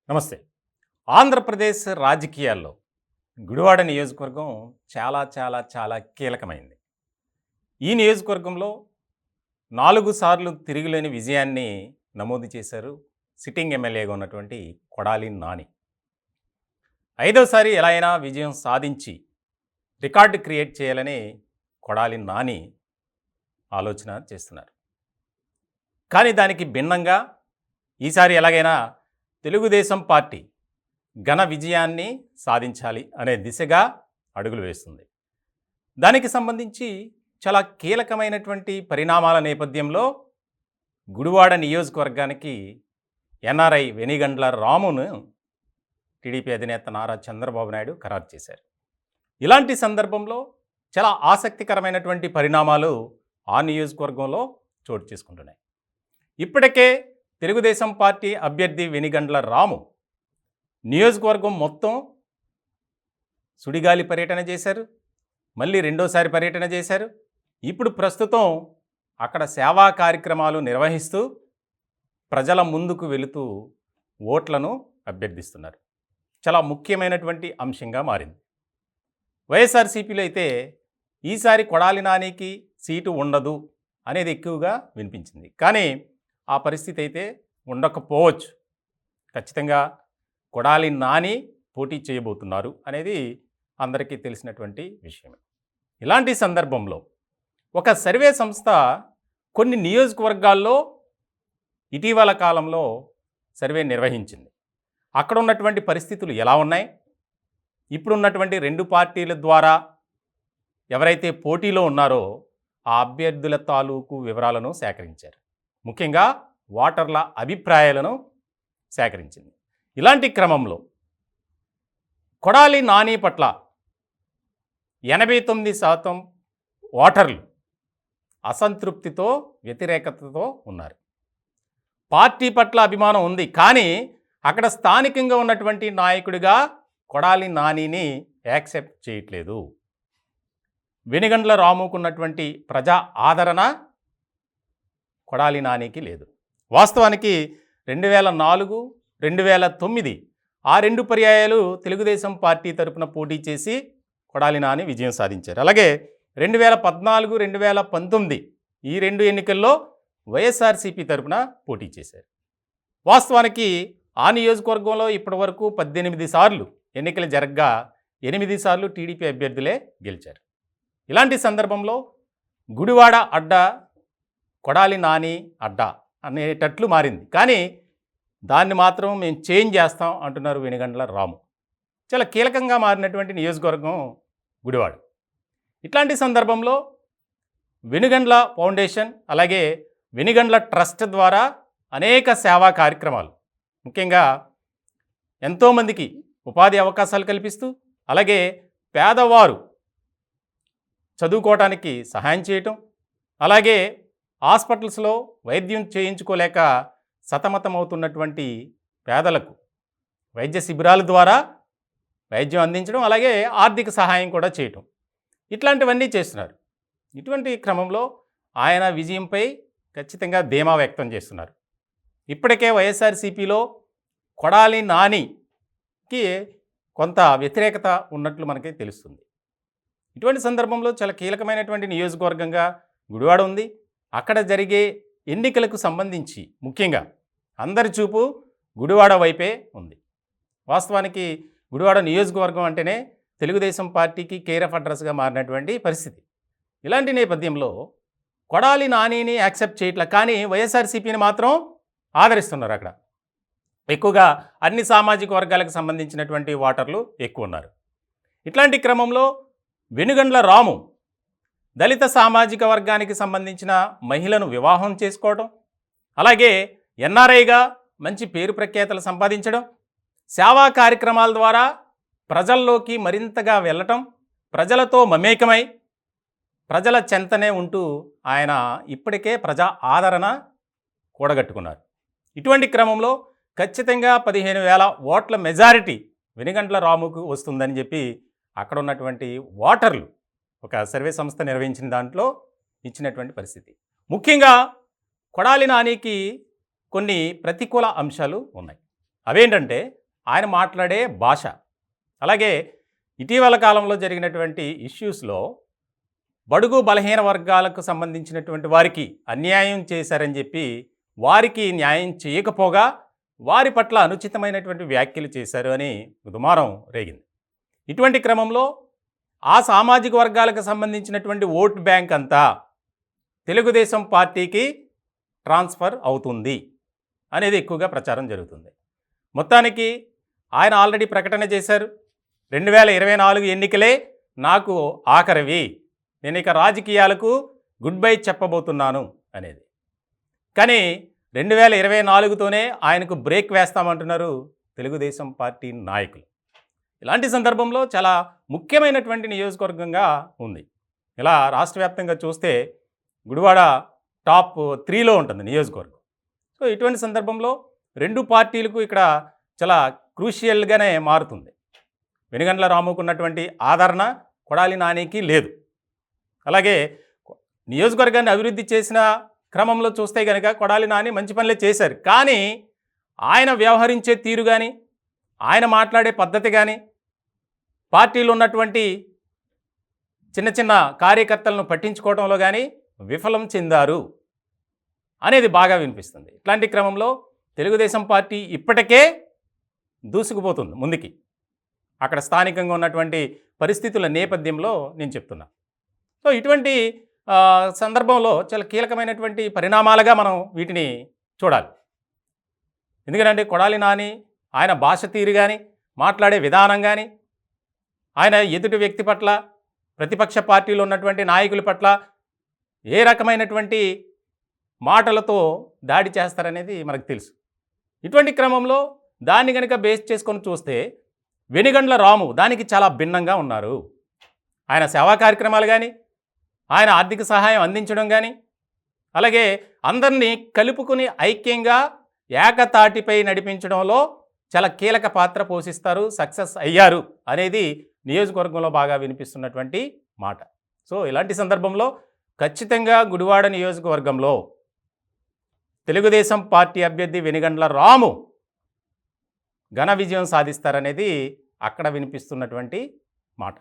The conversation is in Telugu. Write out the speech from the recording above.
నమస్తే. ఆంధ్రప్రదేశ్ రాజకీయాల్లో గుడివాడ నియోజకవర్గం చాలా చాలా చాలా కీలకమైంది. ఈ నియోజకవర్గంలో 4 సార్లు తిరుగులేని విజయాన్ని నమోదు చేశారు సిట్టింగ్ ఎమ్మెల్యేగా ఉన్నటువంటి కొడాలి నాని. ఐదోసారి ఎలా అయినా విజయం సాధించి రికార్డు క్రియేట్ చేయాలని కొడాలి నాని ఆలోచన చేస్తున్నారు. కానీ దానికి భిన్నంగా ఈసారి ఎలాగైనా తెలుగుదేశం పార్టీ ఘన విజయాన్ని సాధించాలి అనే దిశగా అడుగులు వేస్తుంది. దానికి సంబంధించి చాలా కీలకమైనటువంటి పరిణామాల నేపథ్యంలో గుడివాడ నియోజకవర్గానికి ఎన్ఆర్ఐ వెనిగండ్ల రామును టీడీపీ అధినేత నారా చంద్రబాబు నాయుడు ఖరారు చేశారు. ఇలాంటి సందర్భంలో చాలా ఆసక్తికరమైనటువంటి పరిణామాలు ఆ నియోజకవర్గంలో చోటు చేసుకుంటున్నాయి. ఇప్పటికే తెలుగుదేశం పార్టీ అభ్యర్థి వెనిగండ్ల రాము నియోజకవర్గం మొత్తం సుడిగాలి పర్యటన చేశారు. మళ్ళీ రెండోసారి పర్యటన చేశారు. ఇప్పుడు ప్రస్తుతం అక్కడ సేవా కార్యక్రమాలు నిర్వహిస్తూ ప్రజల ముందుకు వెళుతూ ఓట్లను అభ్యర్థిస్తున్నారు. చాలా ముఖ్యమైనటువంటి అంశంగా మారింది. వైఎస్ఆర్సీపీలో అయితే ఈసారి కొడాలి నానికి సీటు ఉండదు అనేది ఎక్కువగా వినిపించింది. కానీ ఆ పరిస్థితి అయితే ఉండకపోవచ్చు. ఖచ్చితంగా కొడాలి నాని పోటీ చేయబోతున్నారు అనేది అందరికీ తెలిసినటువంటి విషయమే. ఇలాంటి సందర్భంలో ఒక సర్వే సంస్థ కొన్ని నియోజకవర్గాల్లో ఇటీవల కాలంలో సర్వే నిర్వహించింది. అక్కడ ఉన్నటువంటి పరిస్థితులు ఎలా ఉన్నాయి, ఇప్పుడున్నటువంటి 2 పార్టీల ద్వారా ఎవరైతే పోటీలో ఉన్నారో ఆ అభ్యర్థుల తాలూకు వివరాలను సేకరించారు. ముఖ్యంగా ఓటర్ల అభిప్రాయాలను సేకరించింది. ఇలాంటి క్రమంలో కొడాలి నాని పట్ల 89% ఓటర్లు అసంతృప్తితో వ్యతిరేకతతో ఉన్నారు. పార్టీ పట్ల అభిమానం ఉంది, కానీ అక్కడ స్థానికంగా ఉన్నటువంటి నాయకుడిగా కొడాలి నానిని యాక్సెప్ట్ చేయట్లేదు. వెనిగండ్ల రాముకున్నటువంటి ప్రజా ఆదరణ కొడాలి నానికి లేదు. వాస్తవానికి 2004, 2009 ఆ 2 పర్యాయాలు తెలుగుదేశం పార్టీ తరపున పోటీ చేసి కొడాలి నాని విజయం సాధించారు. అలాగే 2014, 2019 ఈ 2 ఎన్నికల్లో వైఎస్ఆర్సీపీ తరపున పోటీ చేశారు. వాస్తవానికి ఆ నియోజకవర్గంలో ఇప్పటివరకు 18 సార్లు ఎన్నికలు జరగ్గా 8 సార్లు టీడీపీ అభ్యర్థులే గెలిచారు. ఇలాంటి సందర్భంలో గుడివాడ అడ్డా కొడాలి నాని అడ్డా అనేటట్లు మారింది. కానీ దాన్ని మాత్రం మేము చేంజ్ చేస్తాం అంటున్నారు వెనిగండ్ల రాము. చాలా కీలకంగా మారినటువంటి నియోజకవర్గం గుడివాడ. ఇట్లాంటి సందర్భంలో వెనిగండ్ల ఫౌండేషన్ అలాగే వెనిగండ్ల ట్రస్ట్ ద్వారా అనేక సేవా కార్యక్రమాలు, ముఖ్యంగా ఎంతోమందికి ఉపాధి అవకాశాలు కల్పిస్తూ అలాగే పేదవారు చదువుకోవటానికి సహాయం చేయటం, అలాగే హాస్పిటల్స్లో వైద్యం చేయించుకోలేక సతమతమవుతున్నటువంటి పేదలకు వైద్య శిబిరాల ద్వారా వైద్యం అందించడం, అలాగే ఆర్థిక సహాయం కూడా చేయటం, ఇట్లాంటివన్నీ చేస్తున్నారు. ఇటువంటి క్రమంలో ఆయన విజయంపై ఖచ్చితంగా ధీమా వ్యక్తం చేస్తున్నారు. ఇప్పటికే వైఎస్ఆర్సీపీలో కొడాలి నానికి కొంత వ్యతిరేకత ఉన్నట్లు మనకి తెలుస్తుంది. ఇటువంటి సందర్భంలో చాలా కీలకమైనటువంటి నియోజకవర్గంగా గుడివాడ ఉంది. అక్కడ జరిగే ఎన్నికలకు సంబంధించి ముఖ్యంగా అందరి చూపు గుడివాడ వైపే ఉంది. వాస్తవానికి గుడివాడ నియోజకవర్గం అంటేనే తెలుగుదేశం పార్టీకి కేర్ ఆఫ్ అడ్రస్గా మారినటువంటి పరిస్థితి. ఇలాంటి నేపథ్యంలో కొడాలి నానిని యాక్సెప్ట్ చేయట్లా, కానీ వైఎస్ఆర్సీపీని మాత్రం ఆదరిస్తున్నారు. అక్కడ ఎక్కువగా అన్ని సామాజిక వర్గాలకు సంబంధించినటువంటి ఓటర్లు ఎక్కువ ఉన్నారు. ఇట్లాంటి క్రమంలో వెనిగండ్ల రాము దళిత సామాజిక వర్గానికి సంబంధించిన మహిళను వివాహం చేసుకోవడం, అలాగే ఎన్ఆర్ఐగా మంచి పేరు ప్రఖ్యాతలు సంపాదించడం, సేవా కార్యక్రమాల ద్వారా ప్రజల్లోకి మరింతగా వెళ్ళటం, ప్రజలతో మమేకమై ప్రజల చెంతనే ఉంటూ ఆయన ఇప్పటికే ప్రజా ఆదరణ కూడగట్టుకున్నారు. ఇటువంటి క్రమంలో ఖచ్చితంగా 15,000 ఓట్ల మెజారిటీ వెనిగండ్ల రాముకు వస్తుందని చెప్పి అక్కడ ఉన్నటువంటి ఓటర్లు ఒక సర్వే సంస్థ నిర్వహించిన దాంట్లో ఇచ్చినటువంటి పరిస్థితి. ముఖ్యంగా కొడాలి నానికి కొన్ని ప్రతికూల అంశాలు ఉన్నాయి. అవేంటంటే ఆయన మాట్లాడే భాష, అలాగే ఇటీవల కాలంలో జరిగినటువంటి ఇష్యూస్లో బడుగు బలహీన వర్గాలకు సంబంధించినటువంటి వారికి అన్యాయం చేశారని చెప్పి వారికి న్యాయం చేయకపోగా వారి పట్ల అనుచితమైనటువంటి వ్యాఖ్యలు చేశారు అని దుమారం రేగింది. ఇటువంటి క్రమంలో ఆ సామాజిక వర్గాలకు సంబంధించినటువంటి ఓట్ బ్యాంక్ అంతా తెలుగుదేశం పార్టీకి ట్రాన్స్ఫర్ అవుతుంది అనేది ఎక్కువగా ప్రచారం జరుగుతుంది. మొత్తానికి ఆయన ఆల్రెడీ ప్రకటన చేశారు, 2024 ఎన్నికలే నాకు ఆఖరివి, నేను ఇక రాజకీయాలకు గుడ్ బై చెప్పబోతున్నాను అనేది. కానీ 2024తోనే ఆయనకు బ్రేక్ వేస్తామంటున్నారు తెలుగుదేశం పార్టీ నాయకులు. ఇలాంటి సందర్భంలో చాలా ముఖ్యమైనటువంటి నియోజకవర్గంగా ఉంది. ఇలా రాష్ట్ర వ్యాప్తంగా చూస్తే గుడివాడ టాప్ 3లో ఉంటుంది నియోజకవర్గం. సో ఇటువంటి సందర్భంలో రెండు పార్టీలకు ఇక్కడ చాలా క్రూషియల్గానే మారుతుంది. వెనుగండ్ల రాముకు ఉన్నటువంటి ఆదరణ కొడాలి నానికి లేదు. అలాగే నియోజకవర్గాన్ని అభివృద్ధి చేసిన క్రమంలో చూస్తే కనుక కొడాలి నాని మంచి పనులే చేశారు. కానీ ఆయన వ్యవహరించే తీరు కానీ, ఆయన మాట్లాడే పద్ధతి కానీ, పార్టీలో ఉన్నటువంటి చిన్న చిన్న కార్యకర్తలను పట్టించుకోవడంలో కానీ విఫలం చెందారు అనేది బాగా వినిపిస్తుంది. ఇట్లాంటి క్రమంలో తెలుగుదేశం పార్టీ ఇప్పటికే దూసుకుపోతుంది ముందుకి, అక్కడ స్థానికంగా ఉన్నటువంటి పరిస్థితుల నేపథ్యంలో నేను చెప్తున్నా. సో ఇటువంటి సందర్భంలో చాలా కీలకమైనటువంటి పరిణామాలుగా మనం వీటిని చూడాలి. ఎందుకంటే కొడాలి నాని ఆయన భాష తీరు కానీ, మాట్లాడే విధానం కానీ, ఆయన ఎదుటి వ్యక్తి పట్ల, ప్రతిపక్ష పార్టీలో ఉన్నటువంటి నాయకుల పట్ల ఏ రకమైనటువంటి మాటలతో దాడి చేస్తారనేది మనకు తెలుసు. ఇటువంటి క్రమంలో దాన్ని కనుక బేస్ చేసుకొని చూస్తే వెనుగండ్ల రాము దానికి చాలా భిన్నంగా ఉన్నారు. ఆయన సేవా కార్యక్రమాలు కానీ, ఆయన ఆర్థిక సహాయం అందించడం కానీ, అలాగే అందరినీ కలుపుకుని ఐక్యంగా ఏకతాటిపై నడిపించడంలో చాలా కీలక పాత్ర పోషిస్తారు, సక్సెస్ అయ్యారు అనేది నియోజకవర్గంలో బాగా వినిపిస్తున్నటువంటి మాట. సో ఇలాంటి సందర్భంలో ఖచ్చితంగా గుడివాడ నియోజకవర్గంలో తెలుగుదేశం పార్టీ అభ్యర్థి వెనుగండ్ల రాము ఘన విజయం సాధిస్తారనేది అక్కడ వినిపిస్తున్నటువంటి మాట.